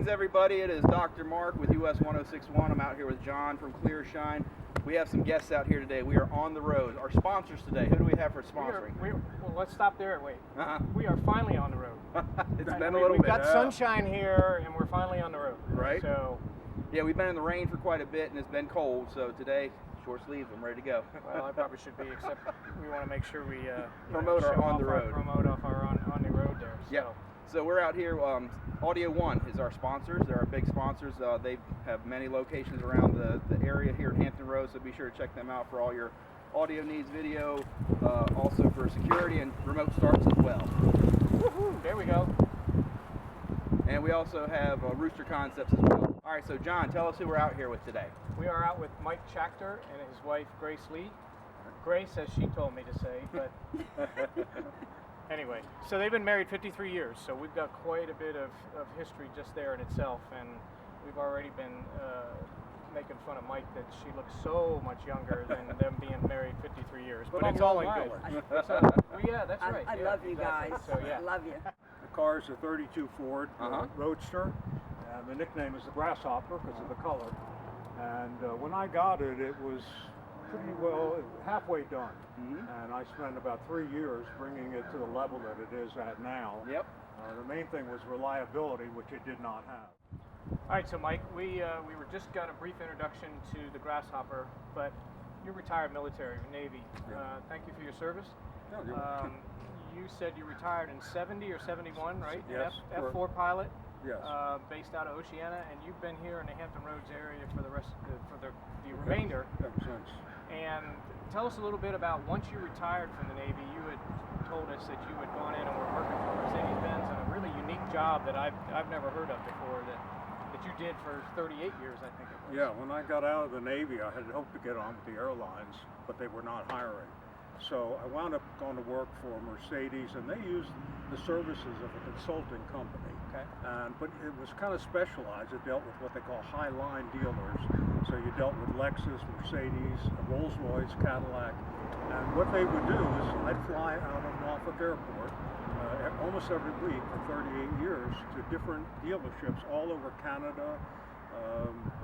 Greetings, everybody. It is Dr. Mark with US 1061. I'm out here with John from ClearShine. We have some guests out here today. We are on the road. Our sponsors today, who do we have for sponsoring? Well, let's stop there and wait. Uh-huh. We are finally on the road. It's been a little We've bit. got sunshine here, and we're finally on the road. Right. So, yeah, we've been in the rain for quite a bit, and it's been cold. So today, short sleeves, I'm ready to go. well, I probably should be, except we want to make sure we promote our on the road. Promote off our on the road there. So. Yeah. So we're out here. Audio One is our sponsors. They're our big sponsors. They have many locations around the area here in Hampton Roads, so be sure to check them out for all your audio needs, video, also for security and remote starts as well. Woohoo! There we go. And we also have Rooster Concepts as well. All right, so John, tell us who we're out here with today. We are out with Mike Shackford and his wife Grace Lee. Grace, as she told me to say, but anyway, so they've been married 53 years, so we've got quite a bit of history just there in itself, and we've already been making fun of Mike that she looks so much younger than them being married 53 years, but it's all in good. Yeah, that's right. I love you exactly. guys. So, yeah. I love you. The car is a 32 Ford Roadster, and the nickname is the Grasshopper because of the color. And when I got it, it was pretty well halfway done, and I spent about 3 years bringing it to the level that it is at now. Yep. The main thing was reliability, which it did not have. All right, so Mike, we were just got a brief introduction to the Grasshopper, but you're retired military, Navy. Thank you for your service. No, you're welcome. You said you retired in 70 or 71, right? Yes. F4 pilot. Yes. Based out of Oceana, and you've been here in the Hampton Roads area for the rest of the remainder. Ever since. And tell us a little bit about once you retired from the Navy, you had told us that you had gone in and were working for Mercedes-Benz and a really unique job that I've never heard of before that you did for 38 years, I think it was. Yeah, when I got out of the Navy, I had hoped to get on with the airlines, but they were not hiring. So I wound up going to work for Mercedes, and they used the services of a consulting company. Okay. But it was kind of specialized. It dealt with what they call high-line dealers. So you dealt with Lexus, Mercedes, Rolls-Royce, Cadillac. And what they would do is I'd fly out of Norfolk Airport almost every week for 38 years to different dealerships all over Canada,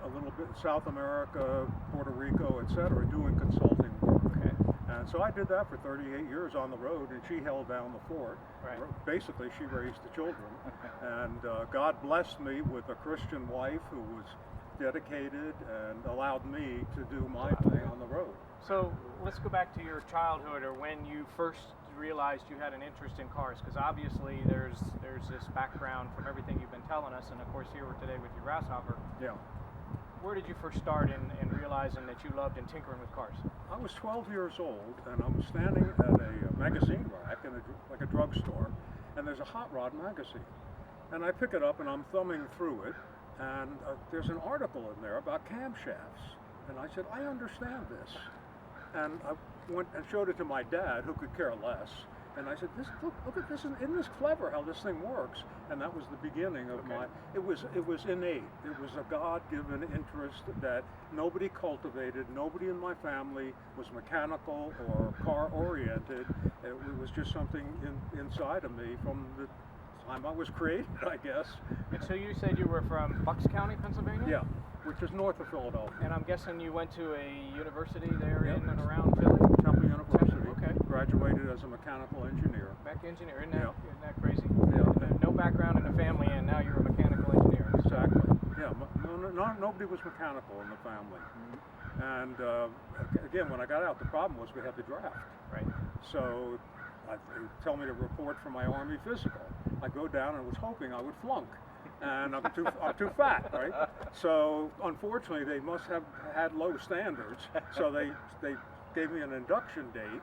a little bit South America, Puerto Rico, etc., doing consulting work. Okay. And so I did that for 38 years on the road, and she held down the fort. Right. Basically, she raised the children. And God blessed me with a Christian wife who was dedicated and allowed me to do my thing on the road. So let's go back to your childhood, or when you first realized you had an interest in cars, because obviously there's this background from everything you've been telling us, and of course here we're today with your Grasshopper. Yeah. Where did you first start in realizing that you loved and tinkering with cars? I was 12 years old, and I was standing at a magazine rack in like a drugstore, and there's a hot rod magazine. And I pick it up, and I'm thumbing through it, and there's an article in there about camshafts. And I said, I understand this. And I went and showed it to my dad, who could care less. And I said, look at this, isn't this clever how this thing works? And that was the beginning of it was innate. It was a God-given interest that nobody cultivated. Nobody in my family was mechanical or car-oriented. It was just something inside of me from the time I was created, I guess. And so you said you were from Bucks County, Pennsylvania? Yeah, which is north of Philadelphia. And I'm guessing you went to a university there in and around Philly? Temple University. Okay. Graduated as a mechanical engineer. Engineer, isn't that crazy? Yeah. No background in the family, and now you're a mechanical engineer. Exactly. Yeah. Nobody was mechanical in the family. And again, when I got out, the problem was we had the draft. Right. So they tell me to report for my Army physical. I go down and was hoping I would flunk. And I'm too fat, right? So unfortunately, they must have had low standards. So they gave me an induction date,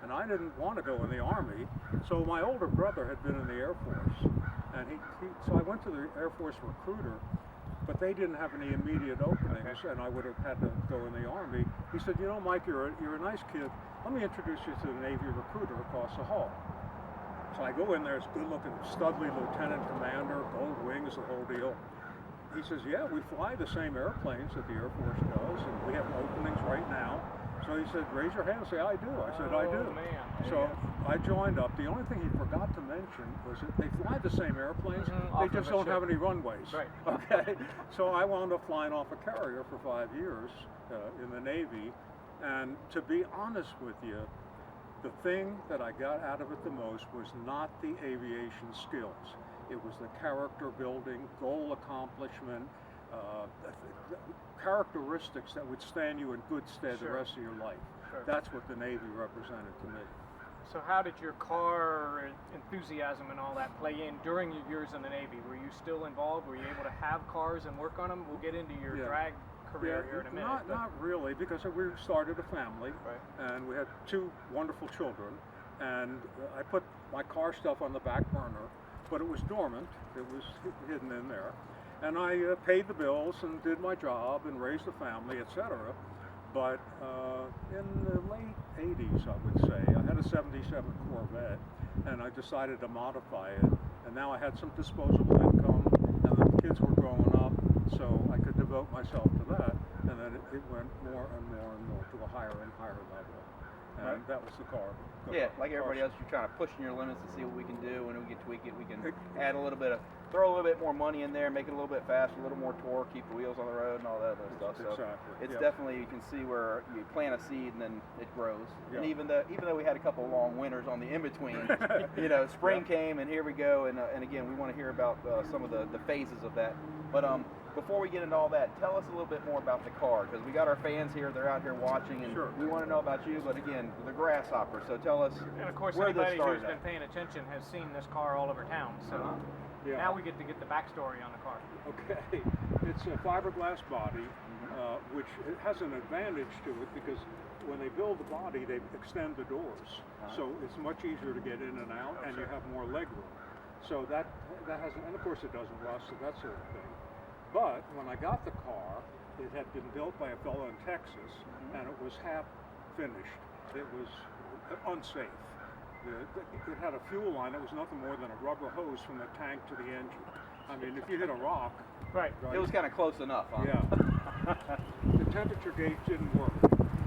and I didn't want to go in the Army. So my older brother had been in the Air Force, and so I went to the Air Force recruiter, but they didn't have any immediate openings, and I would have had to go in the Army. He said, you know, Mike, you're a nice kid. Let me introduce you to the Navy recruiter across the hall. So I go in there, it's good-looking Studley Lieutenant Commander, gold wings, the whole deal. He says, yeah, we fly the same airplanes that the Air Force does, and we have openings right now. So he said, raise your hand and say, I do. I said, I do. Oh, man. So I joined up. The only thing he forgot to mention was that they fly the same airplanes. They just don't have any runways. Right. Okay. So I wound up flying off a carrier for 5 years in the Navy. And to be honest with you, the thing that I got out of it the most was not the aviation skills. It was the character building, goal accomplishment, characteristics that would stand you in good stead the rest of your life. Sure. That's what the Navy represented to me. So how did your car enthusiasm and all that play in during your years in the Navy? Were you still involved? Were you able to have cars and work on them? We'll get into your drag career here in a minute. Not really, because we started a family, and we had 2 wonderful children, and I put my car stuff on the back burner, but it was dormant. It was hidden in there. And I paid the bills and did my job and raised a family, etc. But in the late 80s, I would say, I had a 77 Corvette, and I decided to modify it. And now I had some disposable income, and the kids were growing up, so I could devote myself to that. And then it went more and more and more to a higher and higher level. And that was the car. Yeah, like everybody else, you're trying to push your limits to see what we can do. When we can tweak it, we can add a little bit of, throw a little bit more money in there, make it a little bit faster, a little more torque, keep the wheels on the road, and all that other stuff. So it's definitely, you can see where you plant a seed and then it grows. And even though we had a couple of long winters on the in-between, you know, spring came and here we go. And again, we want to hear about some of the phases of that. But before we get into all that, tell us a little bit more about the car, because we got our fans here, they're out here watching, and we want to know about you, but again, the Grasshopper, so tell us and of course, where this anybody started who's been paying attention has seen this car all over town, so now we get to get the backstory on the car. Okay, it's a fiberglass body, which has an advantage to it, because when they build the body, they extend the doors, so it's much easier to get in and out, and you have more leg room. So that has, and of course it doesn't rust, so that sort of thing. But when I got the car, it had been built by a fellow in Texas, and it was half finished. It was unsafe. It had a fuel line that was nothing more than a rubber hose from the tank to the engine. I mean, if you hit a rock... Right. It was kind of close enough, huh? Yeah. The temperature gauge didn't work.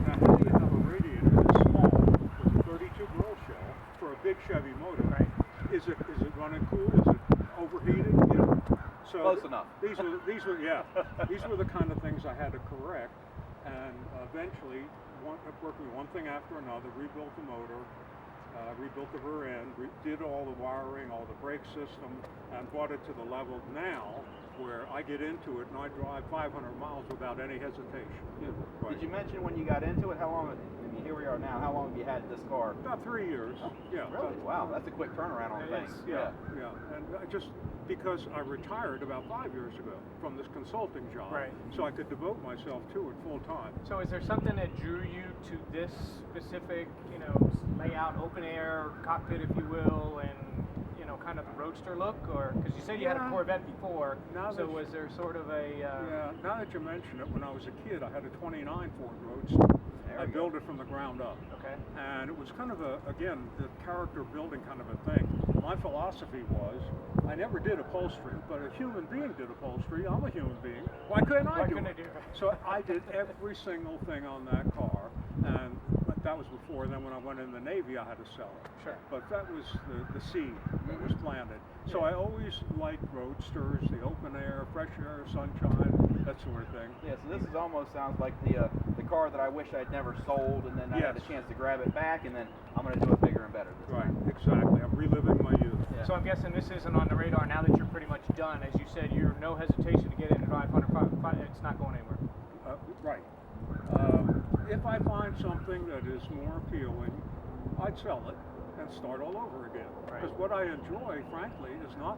Now, how do you have a radiator this small with a 32 grill shell for a big Chevy motor? Right. Is it running cool? Is it overheated? You know? So close enough. These were the kind of things I had to correct, and eventually, working one thing after another, rebuilt the motor, rebuilt the rear end, did all the wiring, all the brake system, and brought it to the level now where I get into it and I drive 500 miles without any hesitation. Did you mention when you got into it? How long? I mean, here we are now. How long have you had this car? About 3 years. Yeah. Really? Wow, that's a quick turnaround on things. Yeah. And I just, because I retired about 5 years ago from this consulting job, so I could devote myself to it full time. So is there something that drew you to this specific, you know, layout, open air cockpit, if you will, and kind of Roadster look, or because you said you had a Corvette before, so was there sort of a... now that you mention it, when I was a kid, I had a 29 Ford Roadster. I built it from the ground up. Okay. And it was kind of again, the character building kind of a thing. My philosophy was, I never did upholstery, but a human being did upholstery. I'm a human being. Why couldn't I do it? So I did every single thing on that car, and that was before. Then when I went in the Navy, I had to sell it. Sure. But that was the seed that was planted. So I always liked roadsters, the open air, fresh air, sunshine, that sort of thing. Yeah, so this almost sounds like the car that I wish I'd never sold, and then I had a chance to grab it back, and then I'm going to do it bigger and better this time. Exactly. I'm reliving my youth. Yeah. So I'm guessing this isn't on the radar now that you're pretty much done. As you said, you're no hesitation to get in and drive 105. It's not going anywhere. Right. If I find something that is more appealing, I'd sell it and start all over again. Because what I enjoy, frankly, is not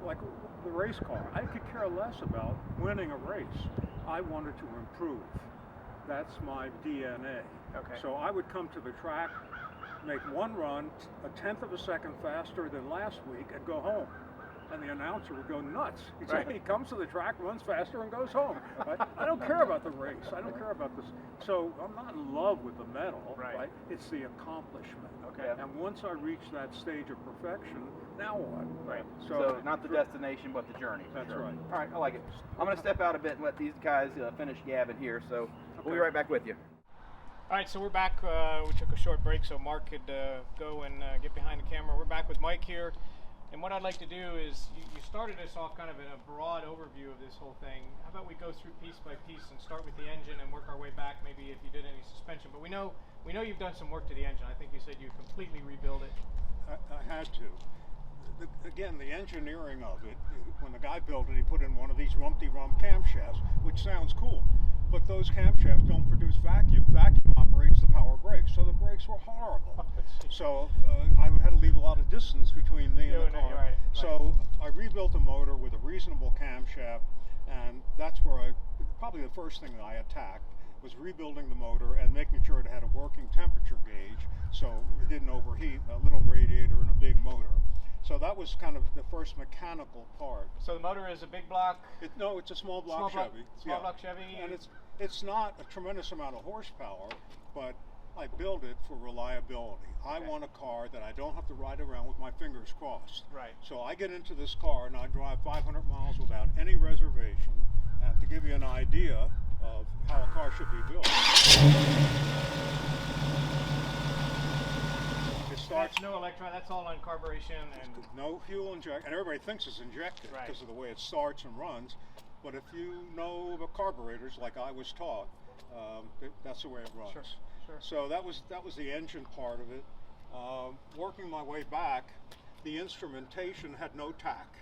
like the race car. I could care less about winning a race. I wanted to improve. That's my DNA. Okay. So I would come to the track, make one run, a tenth of a second faster than last week, and go home. And the announcer would go nuts. He'd say, he comes to the track, runs faster, and goes home. Right? I don't care about the race. I don't care about this. So I'm not in love with the medal. Right? It's the accomplishment. Okay. And once I reach that stage of perfection, now what? Right. So not the destination, but the journey. That's right. All right, I like it. I'm going to step out a bit and let these guys finish gabbing here. So we'll be right back with you. All right, so we're back. We took a short break so Mark could go and get behind the camera. We're back with Mike here. And what I'd like to do is, you started us off kind of in a broad overview of this whole thing. How about we go through piece by piece and start with the engine and work our way back, maybe if you did any suspension. But we know you've done some work to the engine. I think you said you completely rebuilt it. I had to. Again, the engineering of it, when the guy built it, he put in one of these Rumpty-Rump camshafts, which sounds cool. But those camshafts don't produce vacuum. Vacuum operates the power brakes, so the brakes were horrible. So I had to leave a lot of distance between me and the car. Right. So I rebuilt the motor with a reasonable camshaft, and that's where probably the first thing that I attacked was rebuilding the motor and making sure it had a working temperature gauge so it didn't overheat, a little radiator and a big motor. So that was kind of the first mechanical part. So the motor is a big block? No, it's a small block Chevy. Small block Chevy? And it's not a tremendous amount of horsepower, but I built it for reliability. I want a car that I don't have to ride around with my fingers crossed. Right. So I get into this car and I drive 500 miles without any reservation. And to give you an idea of how a car should be built. That's no electron, that's all on carburation and no fuel injection, and everybody thinks it's injected because of the way it starts and runs. But if you know about carburetors, like I was taught, that's the way it runs. Sure. So that was the engine part of it. Working my way back, the instrumentation had no tach.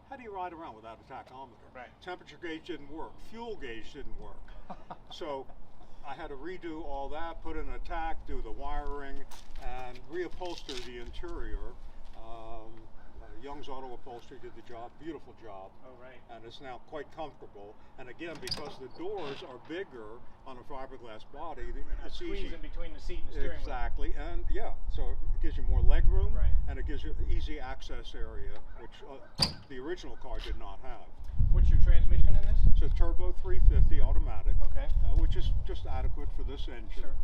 How do you ride around without a tachometer? Right. Temperature gauge didn't work. Fuel gauge didn't work. So I had to redo all that, put in a tach, do the wiring, and reupholster the interior. Young's Auto Upholstery did the job, beautiful job. Oh, right. And it's now quite comfortable. And again, because the doors are bigger on a fiberglass body, it's easy. In between the seat and the steering wheel. Exactly, and yeah, so it gives you more leg room, right. And it gives you easy access area, which the original car did not have. What's your transmission in this? It's a turbo 350 automatic, okay. Which is just adequate for this engine. Sure.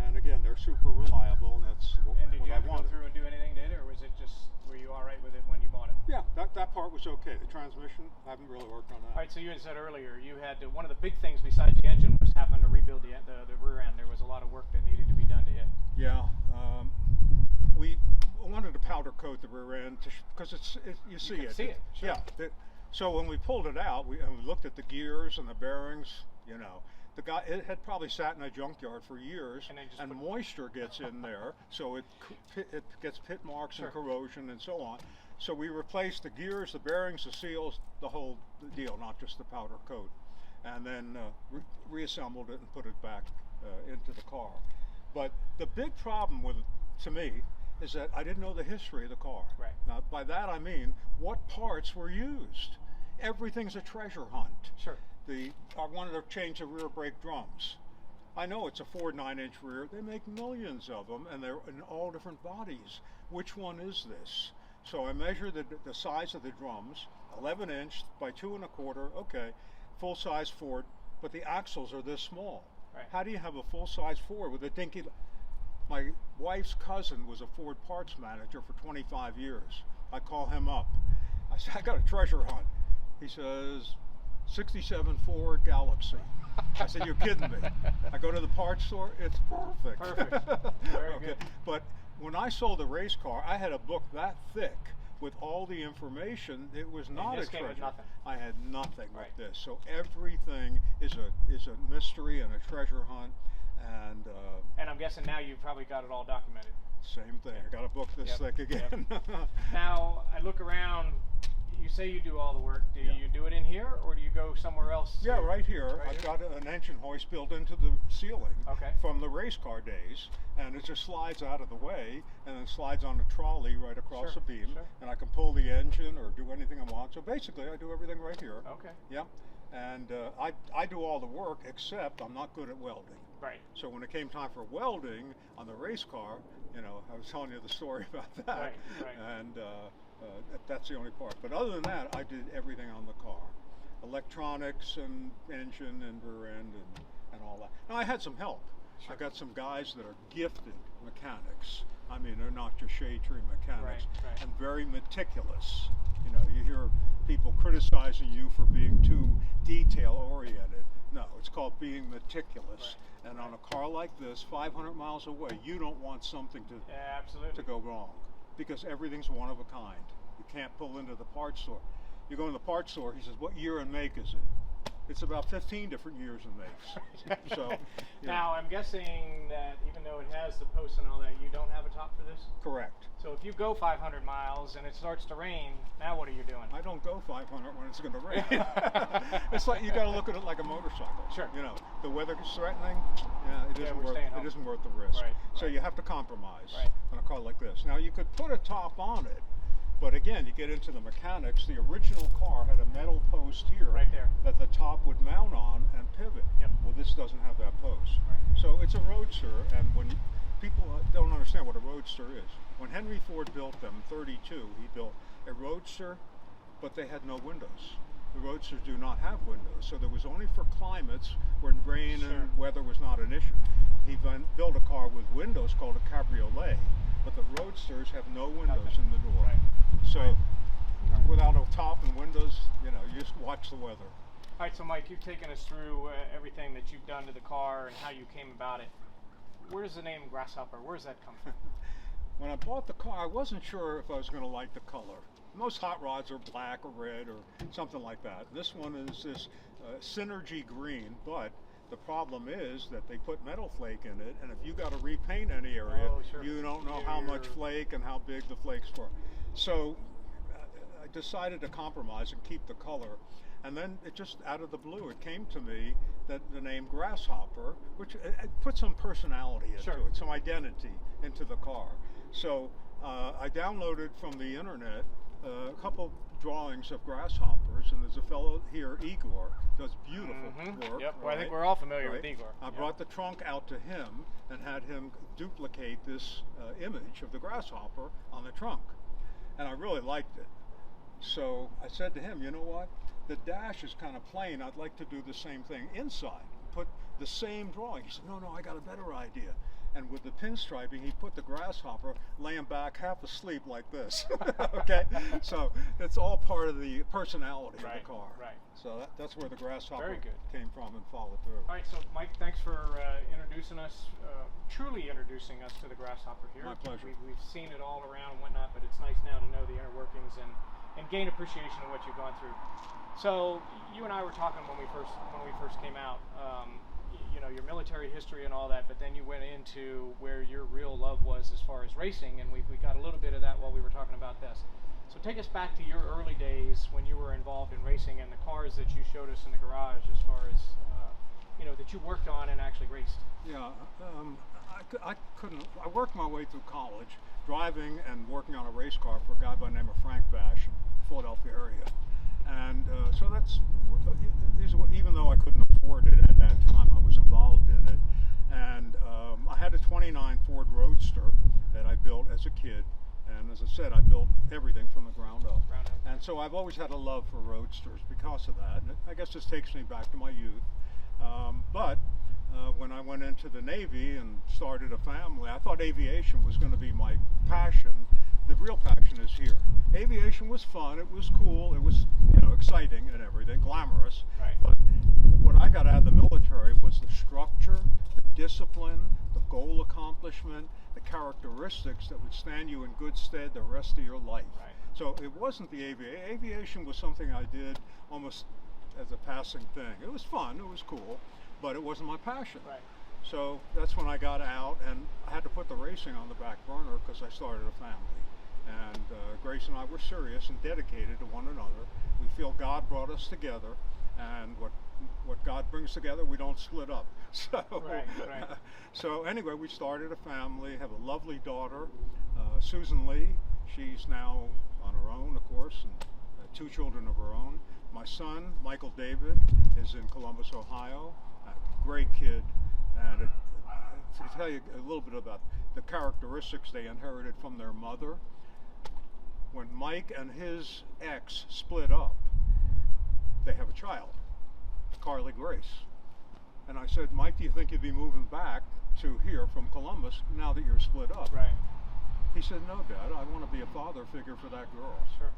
And again, they're super reliable, and that's what I wanted. And did you have to go through and do anything to it, or was it just, were you all right with it when you bought it? Yeah, that part was okay. The transmission, I haven't really worked on that. All right, so you had said earlier, you had to, one of the big things besides the engine was having to rebuild the rear end. There was a lot of work that needed to be done to it. Yeah, we wanted to powder coat the rear end because you see it. See it, sure. Yeah. So when we pulled it out, we looked at the gears and the bearings. You know, it had probably sat in a junkyard for years, and moisture gets in there, so it gets pit marks and corrosion and so on. So we replaced the gears, the bearings, the seals, the whole deal, not just the powder coat, and then reassembled it and put it back into the car. But the big problem with it, to me, is that I didn't know the history of the car. Right. Now, by that I mean, what parts were used? Everything's a treasure hunt. Sure. I wanted to change the rear brake drums. I know it's a Ford 9-inch rear. They make millions of them, and they're in all different bodies. Which one is this? So I measured the size of the drums, 11-inch by 2 1/4. Okay, full-size Ford, but the axles are this small. Right. How do you have a full-size Ford with a dinky? My wife's cousin was a Ford parts manager for 25 years. I call him up. I said, I got a treasure hunt. He says, 67 Ford Galaxy. I said, you're kidding me. I go to the parts store, it's perfect. Perfect. Very good. But when I sold the race car, I had a book that thick with all the information. It was not a treasure. Nothing. I had nothing right. with this. So everything is a mystery and a treasure hunt. And I'm guessing now you've probably got it all documented. Same thing. I got a book this thick again. Yep. Now I look around. You say you do all the work. Do you do it in here, or do you go somewhere else? Yeah, right here. I've got an engine hoist built into the ceiling from the race car days, and it just slides out of the way, and then slides on a trolley right across the beam, and I can pull the engine or do anything I want. So basically, I do everything right here. Okay. Yeah, and I do all the work, except I'm not good at welding. Right. So when it came time for welding on the race car, you know, I was telling you the story about that. Right. And that's the only part. But other than that, I did everything on the car. Electronics and engine and rear end and all that. Now I had some help. Sure. I got some guys that are gifted mechanics. I mean, they're not just shade tree mechanics, and very meticulous. You know, you hear people criticizing you for being too detail oriented. No, it's called being meticulous. Right. And on a car like this, 500 miles away, you don't want something to go wrong, because everything's one of a kind. You can't pull into the parts store. You go in the parts store, he says, what year and make is it? It's about 15 different years and makes. So, now I'm guessing that even though it has the posts and all that, you don't have a top for this? Correct. So if you go 500 miles and it starts to rain, now what are you doing? I don't go 500 when it's going to rain. It's like you got to look at it like a motorcycle. Sure. You know, the weather is threatening. It isn't worth the risk. Right. So you have to compromise Right. on a car like this. Now you could put a top on it, but again, you get into the mechanics. The original car had a metal post here Right there. that the top would mount on and pivot. Yep. Well, this doesn't have that post. Right. So it's a Roadster, and when people don't understand what a Roadster is, when Henry Ford built them in 32, he built a Roadster, but they had no windows. The Roadsters do not have windows, so there was only for climates when rain Sure. and weather was not an issue. He then built a car with windows called a cabriolet, but the Roadsters have no windows in the door. Right. So without a top and windows, you just watch the weather. All right, so Mike, you've taken us through everything that you've done to the car and how you came about it. Where does the name Grasshopper, where does that come from? When I bought the car, I wasn't sure if I was going to like the color. Most hot rods are black or red or something like that. This one is this synergy green, but the problem is that they put metal flake in it, and if you got to repaint any area, Sure. you don't know how much flake and how big the flakes were. So I decided to compromise and keep the color. And then it just out of the blue, it came to me that the name Grasshopper, which it put some personality into Sure. it, some identity into the car. So I downloaded from the internet a couple drawings of grasshoppers, and there's a fellow here, Igor, does beautiful work. Yep, well, right? I think we're all familiar Right. with Igor. I brought the trunk out to him and had him duplicate this image of the grasshopper on the trunk, and I really liked it. So I said to him, you know what, the dash is kind of plain, I'd like to do the same thing inside, put the same drawing. He said, no, I got a better idea. And with the pinstriping, he put the grasshopper laying back half asleep like this. Okay, so it's all part of the personality of the car. Right. So that's where the grasshopper Very good. came from and followed through. All right, so Mike, thanks for introducing us, truly introducing us to the Grasshopper here. My pleasure. We've seen it all around and whatnot, but it's nice now to know the inner workings and gain appreciation of what you've gone through. So you and I were talking when we first came out. Your military history and all that, but then you went into where your real love was as far as racing, and we got a little bit of that while we were talking about this. So take us back to your early days when you were involved in racing and the cars that you showed us in the garage, as far as that you worked on and actually raced. Yeah, I worked my way through college, driving and working on a race car for a guy by the name of Frank Bash in the Philadelphia area. And so even though I couldn't afford it at that time, I was involved in it. And I had a 29 Ford Roadster that I built as a kid. And as I said, I built everything from the ground up. And so I've always had a love for Roadsters because of that. And I guess this takes me back to my youth. But when I went into the Navy and started a family, I thought aviation was going to be my passion. The real passion is here. Aviation was fun, it was cool, it was exciting and everything, glamorous. Right. But what I got out of the military was the structure, the discipline, the goal accomplishment, the characteristics that would stand you in good stead the rest of your life. Right. So it wasn't the aviation was something I did almost as a passing thing. It was fun, it was cool, but it wasn't my passion. Right. So that's when I got out, and I had to put the racing on the back burner because I started a family. And Grace and I were serious and dedicated to one another. We feel God brought us together, and what God brings together, we don't split up. So, Right. So anyway, we started a family, have a lovely daughter, Susan Lee. She's now on her own, of course, and 2 children of her own. My son, Michael David, is in Columbus, Ohio. A great kid. And to tell you a little bit about the characteristics they inherited from their mother, when Mike and his ex split up, they have a child, Carly Grace. And I said, Mike, do you think you'd be moving back to here from Columbus now that you're split up? Right. He said, no, Dad, I want to be a father figure for that girl. Sure.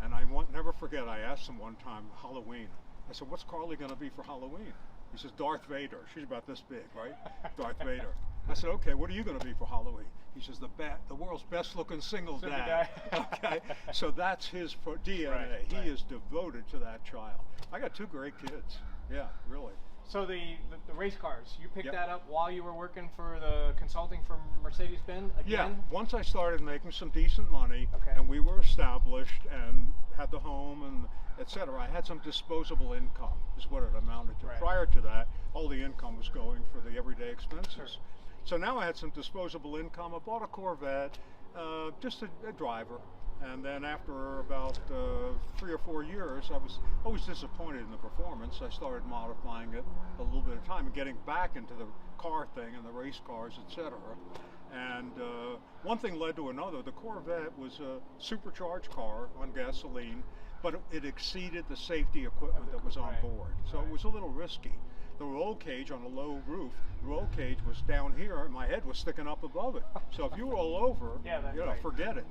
And I won't never forget, I asked him one time, Halloween, I said, what's Carly going to be for Halloween? He says, Darth Vader. She's about this big, right? Darth Vader. I said, okay, what are you going to be for Halloween? He says, the world's best looking single dad. Okay, so that's his DNA. Right. He is devoted to that child. I got 2 great kids. Yeah, really. So the race cars, you picked Yep. that up while you were working for the consulting for Mercedes-Benz again? Yeah, once I started making some decent money, Okay. and we were established and had the home and etc., I had some disposable income, is what it amounted to. Right. Prior to that, all the income was going for the everyday expenses. Sure. So now I had some disposable income. I bought a Corvette, just a driver. And then after about 3 or 4 years, I was always disappointed in the performance. I started modifying it a little bit of time and getting back into the car thing and the race cars, etc. And one thing led to another. The Corvette was a supercharged car on gasoline, but it exceeded the safety equipment that was on Right. board. So Right. it was a little risky. The roll cage on a low roof, the roll cage was down here and my head was sticking up above it. So if you roll over, Yeah, that's you know, right. forget it.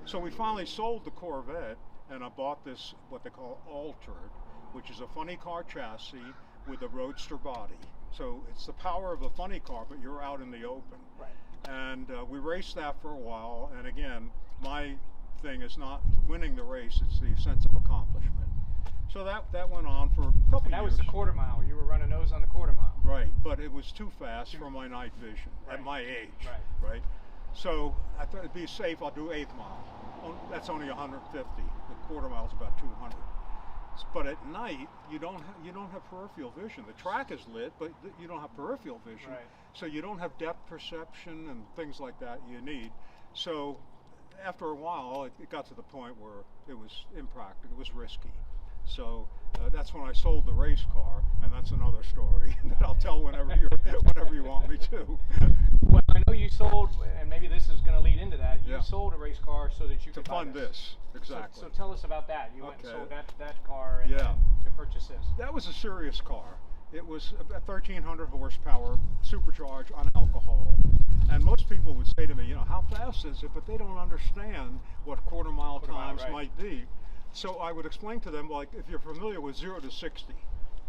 So we finally sold the Corvette and I bought this, what they call Altered, which is a funny car chassis with a Roadster body. So it's the power of a funny car, but you're out in the open. Right. And we raced that for a while. And again, my thing is not winning the race, it's the sense of accomplishment. So that went on for a couple And that years. was the quarter mile. You were running those on the quarter mile. Right, but it was too fast for my night vision Right. at my age. Right. Right. So I thought it'd be safe. I'll do 8th mile. That's only 150. The quarter mile is about 200. But at night, you don't have peripheral vision. The track is lit, but you don't have peripheral vision. Right. So you don't have depth perception and things like that you need. So after a while, it got to the point where it was impractical. It was risky. So that's when I sold the race car, and that's another story that I'll tell whenever you want me to. Well, I know you sold, and maybe this is going to lead into that. You Yeah. sold a race car so that you To could buy fund this, exactly. So tell us about that. You went and Okay. sold that car and Yeah. to purchase this. That was a serious car. It was about 1,300 horsepower, supercharged on alcohol. And most people would say to me, you know, how fast is it? But they don't understand what quarter mile times right. might be. So I would explain to them, like, if you're familiar with 0 to 60,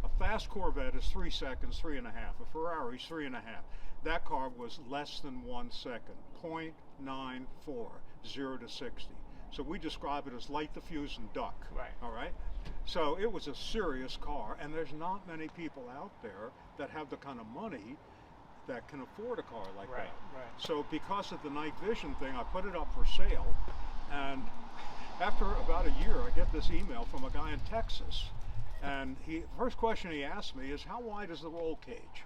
a fast Corvette is 3 seconds, 3.5. A Ferrari's 3.5. That car was less than 1 second, 0.94, 0 to 60. So we describe it as light the fuse and duck. Right. All right. So it was a serious car, and there's not many people out there that have the kind of money that can afford a car like Right, that. right. So because of the night vision thing, I put it up for sale, and after about a year, I get this email from a guy in Texas, and the first question he asked me is, how wide is the roll cage?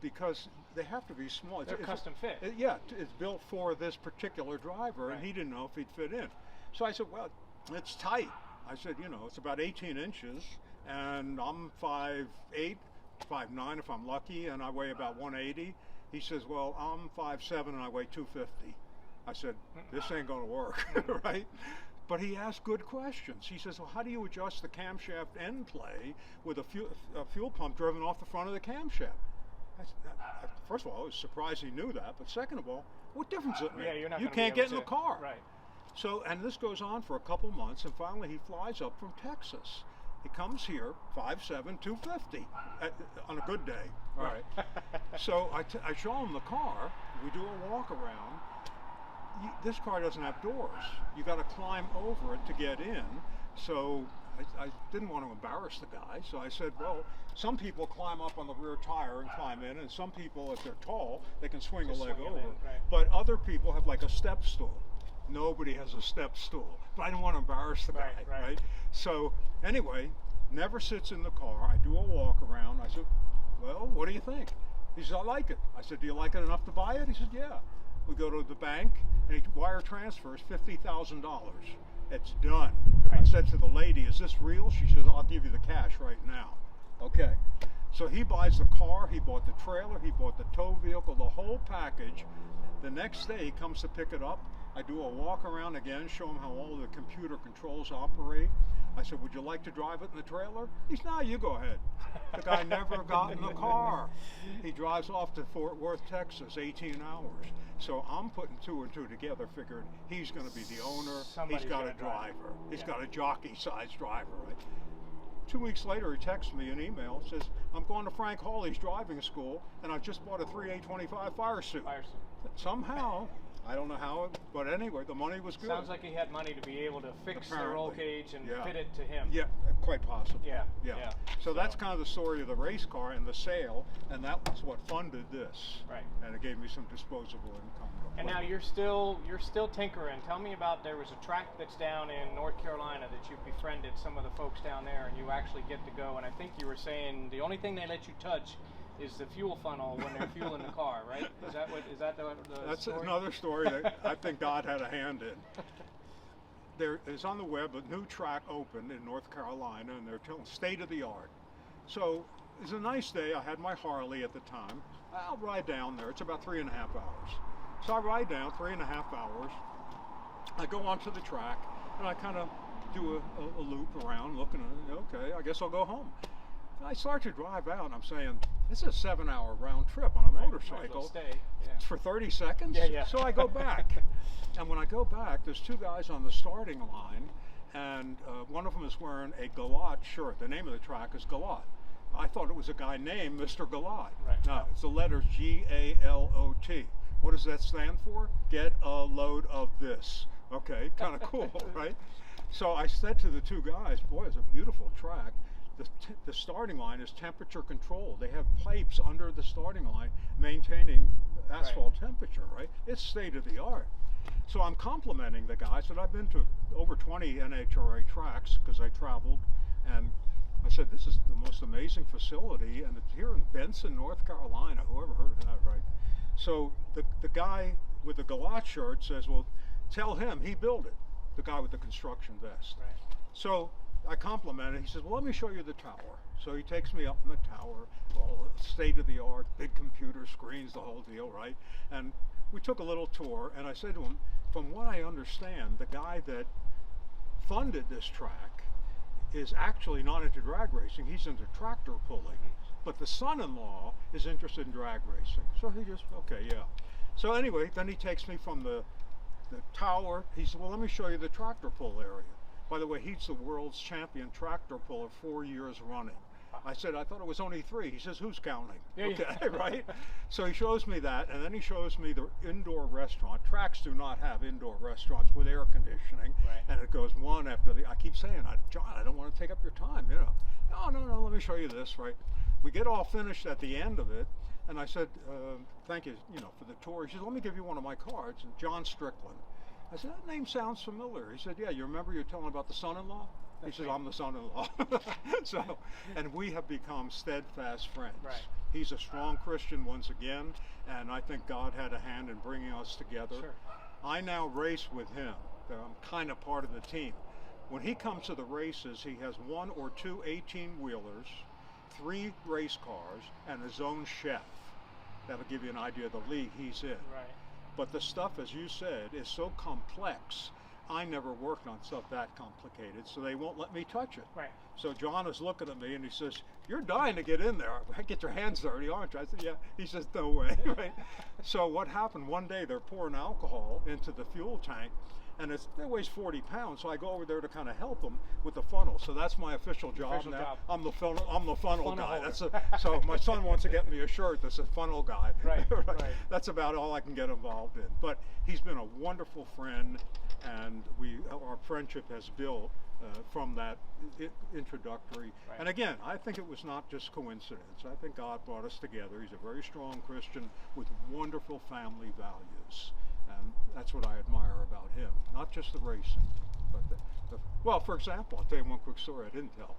Because they have to be small. They're custom fit. Yeah, it's built for this particular driver, and Right. he didn't know if he'd fit in. So I said, well, it's tight. I said, you know, it's about 18 inches, and I'm 5'8", 5'9" if I'm lucky, and I weigh about 180. He says, well, I'm 5'7", and I weigh 250. I said, this ain't gonna work, right? But he asked good questions. He says, well, how do you adjust the camshaft end play with a fuel pump driven off the front of the camshaft? First of all, I was surprised he knew that, but second of all, what difference does it make? Yeah, you're not You gonna be can't able get in the to- car. Right. So, and this goes on for a couple months, and finally he flies up from Texas. He comes here, 5'7", 250, on a good day. All right. So I show him the car. We do a walk around. This car doesn't have doors. You got to climb over it to get in. So I didn't want to embarrass the guy. So I said, well, some people climb up on the rear tire and climb in, and some people, if they're tall, they can swing Just a leg swing it over. in, right. But other people have like a step stool. Nobody has a step stool. But I didn't want to embarrass the guy, Right. So anyway, never sits in the car. I do a walk around. I said, well, what do you think? He said, I like it. I said, do you like it enough to buy it? He said, yeah. We go to the bank, and he wire transfers $50,000. It's done. I Right. said to the lady, is this real? She said, I'll give you the cash right now. Okay. So he buys the car, he bought the trailer, he bought the tow vehicle, the whole package. The next day he comes to pick it up. I do a walk around again, show him how all the computer controls operate. I said, would you like to drive it in the trailer? He said, no, you go ahead. The guy never got in the car. He drives off to Fort Worth, Texas, 18 hours. So I'm putting two and two together, figuring he's going to be the owner, Somebody's he's got gonna a drive. driver, he's Yeah. got a jockey-sized driver, right? 2 weeks later, he texts me an email, says, I'm going to Frank Hawley's driving school, and I just bought a 3A25 fire suit. Somehow, I don't know how, but anyway, the money was good. Sounds like he had money to be able to fix the roll Apparently. cage and Yeah. fit it to him. Yeah, quite possible. Yeah, Yeah. yeah. So that's kind of the story of the race car and the sale, and that was what funded this. Right. And it gave me some disposable income. And now you're still tinkering. Tell me about, there was a track that's down in North Carolina that you befriended some of the folks down there, and you actually get to go. And I think you were saying the only thing they let you touch is the fuel funnel when they're fueling the car, right? Is that the That's story? another story that I think God had a hand in. There is on the web a new track opened in North Carolina, and they're telling state of the art. So it's a nice day. I had my Harley at the time. I'll ride down there. It's about 3.5 hours. So I ride down 3.5 hours. I go onto the track, and I kind of do a loop around, looking at, okay, I guess I'll go home. And I start to drive out, and I'm saying, this is a 7-hour round trip on a motorcycle. Might as well stay. Yeah. For 30 seconds? Yeah. So I go back. And when I go back, there's two guys on the starting line, and one of them is wearing a Galot shirt. The name of the track is Galot. I thought it was a guy named Mr. Galot. Right. No, it's the letters Galot. What does that stand for? Get a load of this. Okay, kind of cool, right? So I said to the two guys, boy, it's a beautiful track. The starting line is temperature controlled. They have pipes under the starting line maintaining asphalt temperature, right? It's state of the art. So I'm complimenting the guys, and I've been to over 20 NHRA tracks because I traveled, and I said, this is the most amazing facility, and it's here in Benson, North Carolina. Whoever heard of that, right? So the guy with the Galot shirt says, well, tell him he built it, the guy with the construction vest. Right. So I complimented. He says, well, let me show you the tower. So he takes me up in the tower, all state of the art, big computer screens, the whole deal, right? And we took a little tour, and I said to him, from what I understand, the guy that funded this track is actually not into drag racing. He's into tractor pulling. But the son-in-law is interested in drag racing. So he just, okay, yeah. So anyway, then he takes me from the tower. He said, well, let me show you the tractor pull area. By the way, he's the world's champion tractor puller 4 years running. I said, I thought it was only 3. He says, who's counting? Yeah, okay, right? So he shows me that, and then he shows me the indoor restaurant. Tracks do not have indoor restaurants with air conditioning. Right. And it goes one after the, I keep saying, John, I don't want to take up your time, you know. No, let me show you this, right? We get all finished at the end of it, and I said, thank you, for the tour. He says, let me give you one of my cards, and John Strickland. I said, that name sounds familiar. He said, yeah, you remember you're telling about the son-in-law? He said, I'm the son-in-law. So, and we have become steadfast friends. Right. He's a strong Christian once again, and I think God had a hand in bringing us together. Sure. I now race with him. I'm kind of part of the team. When he comes to the races, he has 1 or 2 18-wheelers, 3 race cars, and his own chef. That'll give you an idea of the league he's in. Right. But the stuff, as you said, is so complex. I never worked on stuff that complicated, so they won't let me touch it. Right. So John is looking at me and he says, you're dying to get in there. Get your hands dirty, aren't you? I said, yeah. He says, no way. Right. So what happened, one day they're pouring alcohol into the fuel tank, and it weighs 40 pounds, so I go over there to kind of help them with the funnel. So that's my official job now. I'm the funnel guy. So my son wants to get me a shirt that says funnel guy. Right. That's about all I can get involved in. But he's been a wonderful friend, and our friendship has built from that introductory. Right. And again, I think it was not just coincidence. I think God brought us together. He's a very strong Christian with wonderful family values. And that's what I admire about him. Not just the racing, but well, for example, I'll tell you one quick story I didn't tell.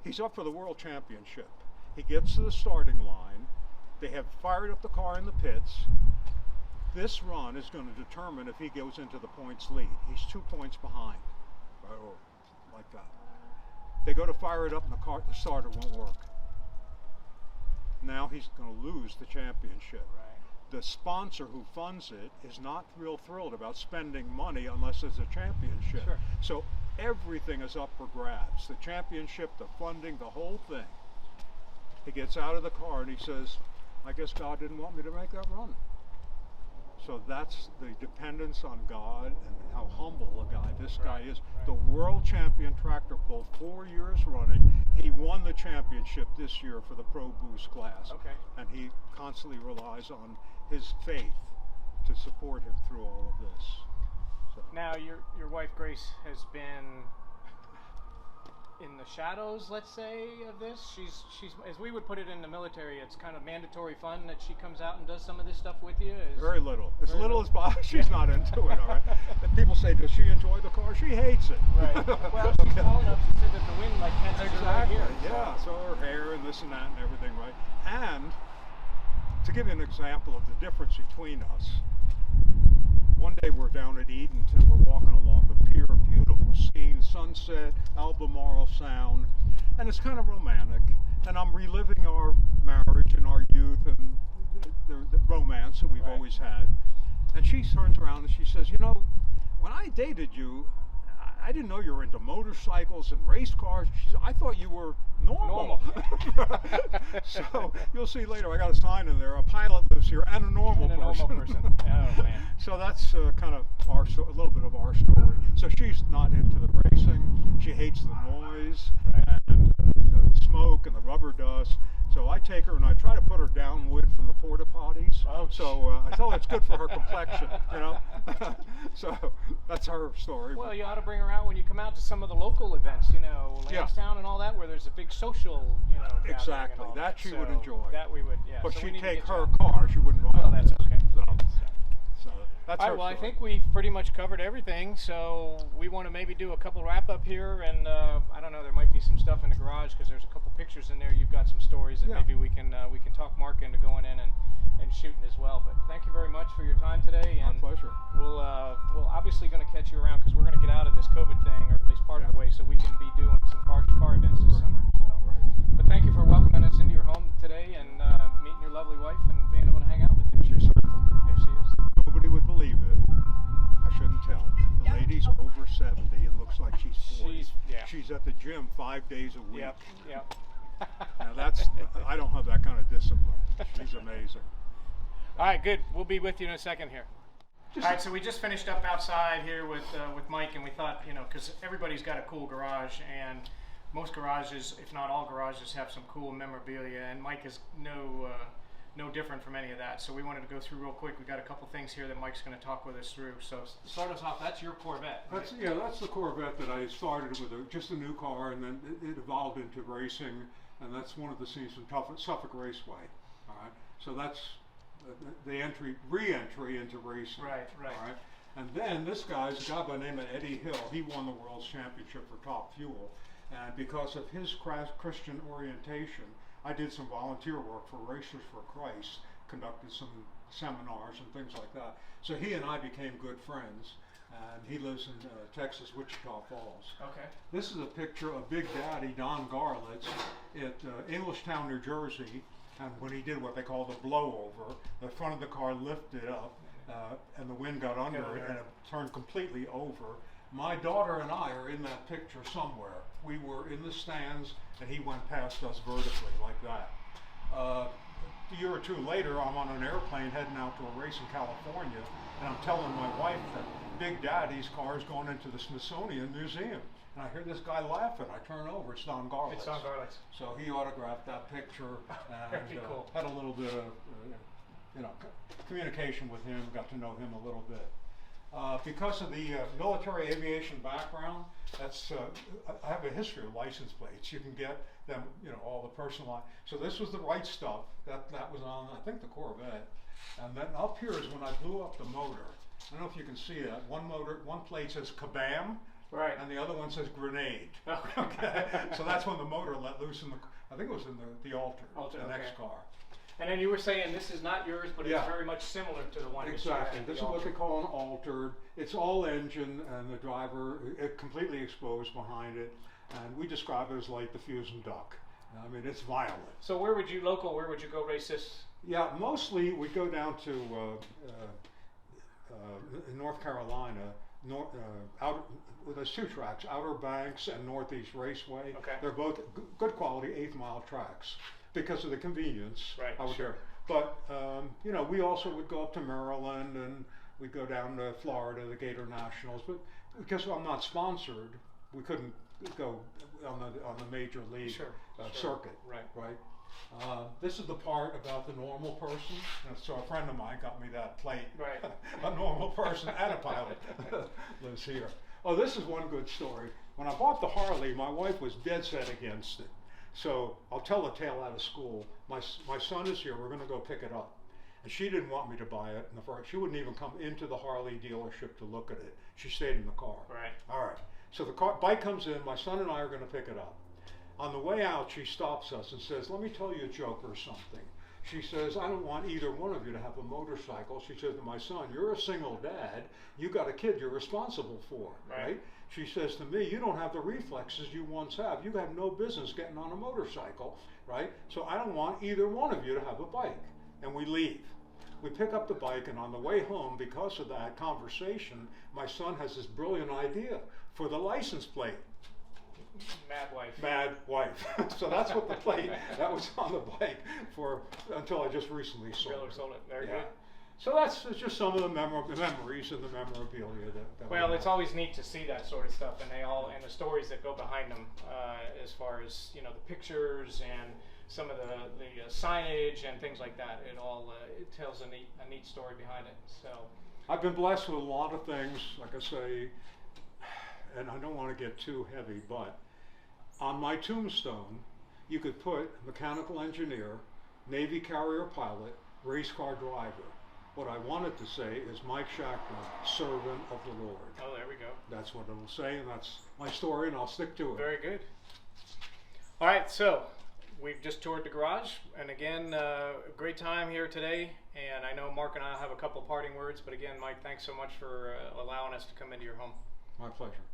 He's up for the world championship. He gets to the starting line. They have fired up the car in the pits. This run is going to determine if he goes into the points lead. He's 2 points behind, right, or like that. They go to fire it up and the starter won't work. Now he's going to lose the championship. Right. The sponsor who funds it is not real thrilled about spending money unless it's a championship. Sure. So everything is up for grabs. The championship, the funding, the whole thing. He gets out of the car and he says, I guess God didn't want me to make that run. So that's the dependence on God and how humble a guy this guy is. The world champion tractor pull 4 years running. He won the championship this year for the Pro Boost class. Okay. And he constantly relies on his faith to support him through all of this. So. Now, your wife Grace has been in the shadows, let's say, of this. She's as we would put it in the military, it's kind of mandatory fun that she comes out and does some of this stuff with you. Very little. As little as possible. She's not into it, all right? And people say, does she enjoy the car? She hates it. Right. Well, she's small enough, she said that the wind like catches her right here. Yeah, so her hair and this and that and everything, right? And to give you an example of the difference between us, one day we're down at Edenton, we're walking along the pier, beautiful scene, sunset, Albemarle Sound, and it's kind of romantic. And I'm reliving our marriage and our youth and the romance that we've always had. And she turns around and she says, you know, when I dated you, I didn't know you were into motorcycles and race cars. She said, I thought you were normal. So you'll see later, I got a sign in there, a pilot lives here and a normal person. Oh, man. So that's kind of a little bit of our story. So she's not into the racing. She hates the noise and the smoke and the rubber dust. So I take her and I try to put her downwind from the porta potties. Ouch. So I tell her it's good for her complexion, you know. So that's her story. Well, you ought to bring her out when you come out to some of the local events, you know, Lansdowne and all that, where there's a big social, you know. Exactly. That she would enjoy. That we would, yeah. But so she'd take her car. She wouldn't ride. Well, that's okay. So that's all her right, well, story. I think we've pretty much covered everything, so we want to maybe do a couple wrap-up here, and I don't know, there might be some stuff in the garage, because there's a couple pictures in there. You've got some stories that maybe we can talk Mark into going in and shooting as well. But thank you very much for your time today. My And pleasure. We'll obviously going to catch you around, because we're going to get out of this COVID thing, or at least part of the way, so we can be doing some car events this summer. So. But thank you for welcoming us into your home today and meeting your lovely wife and being able to hang out with you. She's There she is. Nobody would believe it. I shouldn't tell. The lady's over 70 and looks like she's 40. She's at the gym 5 days a week. Yep. Now I don't have that kind of discipline. She's amazing. All right, good. We'll be with you in a second here. All right, so we just finished up outside here with Mike, and we thought, you know, because everybody's got a cool garage, and most garages, if not all garages, have some cool memorabilia, and Mike is no different from any of that. So we wanted to go through real quick. We got a couple things here that Mike's going to talk with us through. So start us off. That's your Corvette. Right? That's the Corvette that I started with just a new car, and then it evolved into racing, and that's one of the scenes from Suffolk Raceway. All right, so that's the re-entry into racing. Right. All right, and then this guy's a guy by the name of Eddie Hill. He won the World's Championship for Top Fuel, and because of his Christian orientation, I did some volunteer work for Racers for Christ, conducted some seminars and things like that. So he and I became good friends, and he lives in Texas, Wichita Falls. Okay. This is a picture of Big Daddy Don Garlitz at Englishtown, New Jersey, and when he did what they call the blowover, the front of the car lifted up, and the wind got under it, and it turned completely over. My daughter and I are in that picture somewhere. We were in the stands, and he went past us vertically like that. A year or two later, I'm on an airplane heading out to a race in California, and I'm telling my wife that Big Daddy's car is going into the Smithsonian Museum. And I hear this guy laughing. I turn over, it's Don Garlitz. It's Don Garlitz. So he autographed that picture, and Very cool. had a little bit of communication with him, got to know him a little bit. Because of the military aviation background, I have a history of license plates. You can get them, all the personalized. So this was the right stuff. That was on, I think, the Corvette. And then up here is when I blew up the motor. I don't know if you can see that. One plate says kabam, right, and the other one says grenade. Okay. Okay. So that's when the motor let loose in I think it was in the Alter, the next car. And then you were saying this is not yours, but it's very much similar to the one Exactly. that you had. This is what they call an altered. It's all engine, and the driver completely exposed behind it, and we describe it as like the fuse and duck. I mean, it's violent. So where would you go race this? Yeah, mostly we go down to North Carolina. There's two tracks, Outer Banks and Northeast Raceway. Okay. They're both good quality 8-mile tracks because of the convenience. Right, out sure. there. But you know, we also would go up to Maryland, and we'd go down to Florida, the Gator Nationals. But because I'm not sponsored, we couldn't go on the major league circuit. Right. This is the part about the normal person. And so a friend of mine got me that plate. Right. A normal person and a pilot lives here. Oh, this is one good story. When I bought the Harley, my wife was dead set against it. So I'll tell the tale out of school. My son is here. We're going to go pick it up. And she didn't want me to buy it in the first. She wouldn't even come into the Harley dealership to look at it. She stayed in the car. Right. All right. So the bike comes in. My son and I are going to pick it up. On the way out, she stops us and says, "Let me tell you a joke or something." She says, "I don't want either one of you to have a motorcycle." She said to my son, "You're a single dad. You got a kid you're responsible for, right?" She says to me, "You don't have the reflexes you once have. You have no business getting on a motorcycle, right? So I don't want either one of you to have a bike." And we leave. We pick up the bike, and on the way home, because of that conversation, my son has this brilliant idea for the license plate. Mad wife. Mad wife. So that's what the plate, that was on the bike for, until I just recently sold it. Very good. So that's just some of the memories and the memorabilia that well, it's always neat to see that sort of stuff, and and the stories that go behind them, as far as, you know, the pictures and some of the signage and things like that. It all it tells a neat story behind it. So I've been blessed with a lot of things, like I say, and I don't want to get too heavy, but on my tombstone, you could put mechanical engineer, Navy carrier pilot, race car driver. What I wanted to say is Mike Shackford, servant of the Lord. Oh, there we go. That's what it'll say, and that's my story, and I'll stick to it. Very good. All right, so we've just toured the garage, and again, a great time here today. And I know Mark and I have a couple parting words, but again, Mike, thanks so much for allowing us to come into your home. My pleasure.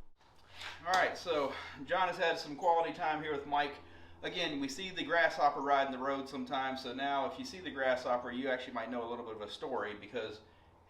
All right, so John has had some quality time here with Mike. Again, we see the Grasshopper riding the road sometimes, so now if you see the Grasshopper, you actually might know a little bit of a story, because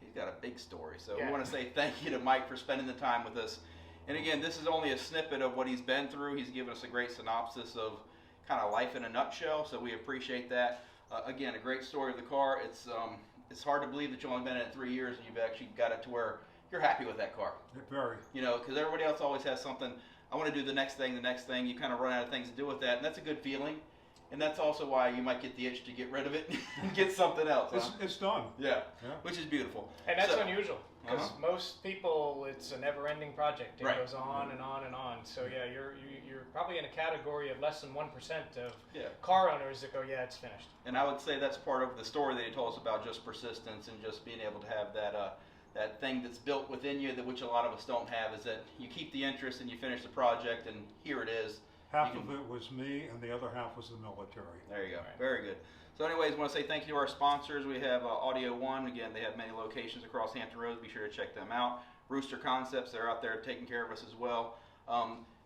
he's got a big story. So we want to say thank you to Mike for spending the time with us. And again, this is only a snippet of what he's been through. He's given us a great synopsis of kind of life in a nutshell, so we appreciate that. Again, a great story of the car. It's hard to believe that you've only been in it 3 years and you've actually got it to where you're happy with that car. Very. You know, because everybody else always has something. I want to do the next thing. You kind of run out of things to do with that, and that's a good feeling. And that's also why you might get the itch to get rid of it and get something else. It's done. Yeah, which is beautiful. And that's unusual, because most people, it's a never-ending project. It goes on and on and on. So yeah, you're probably in a category of less than 1% of car owners that go, yeah, it's finished. And I would say that's part of the story that he told us about, just persistence and just being able to have that thing that's built within you, that which a lot of us don't have, is that you keep the interest and you finish the project, and here it is. Half of it was me, and the other half was the military. There you go. Right. Very good. So anyways, I want to say thank you to our sponsors. We have Audio One. Again, they have many locations across Hampton Roads. Be sure to check them out. Rooster Concepts, they're out there taking care of us as well.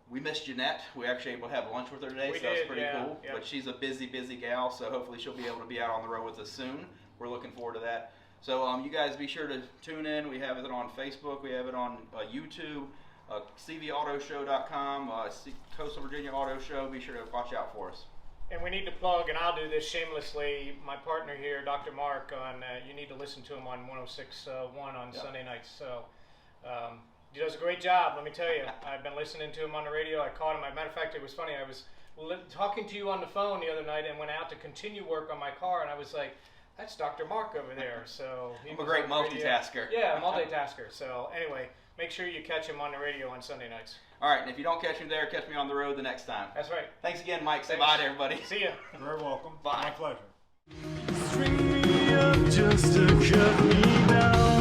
We missed Jeanette. We actually able to have lunch with her today, so that's pretty cool. Yeah. But she's a busy gal, so hopefully she'll be able to be out on the road with us soon. We're looking forward to that. So you guys be sure to tune in. We have it on Facebook. We have it on YouTube. CVAutoShow.com, Coastal Virginia Auto Show. Be sure to watch out for us. And we need to plug, and I'll do this shamelessly, my partner here, Dr. Mark, on you need to listen to him on 106.1 on Sunday nights. So he does a great job, let me tell you. I've been listening to him on the radio. I caught him. As a matter of fact, it was funny. I was talking to you on the phone the other night and went out to continue work on my car, and I was like, that's Dr. Mark over there. So I'm a great multitasker. Yeah, multitasker. So anyway, make sure you catch him on the radio on Sunday nights. All right, and if you don't catch him there, catch me on the road the next time. That's right. Thanks again, Mike. Say bye to everybody. See ya. You're very welcome. Bye. My pleasure. String me up just to cut me down.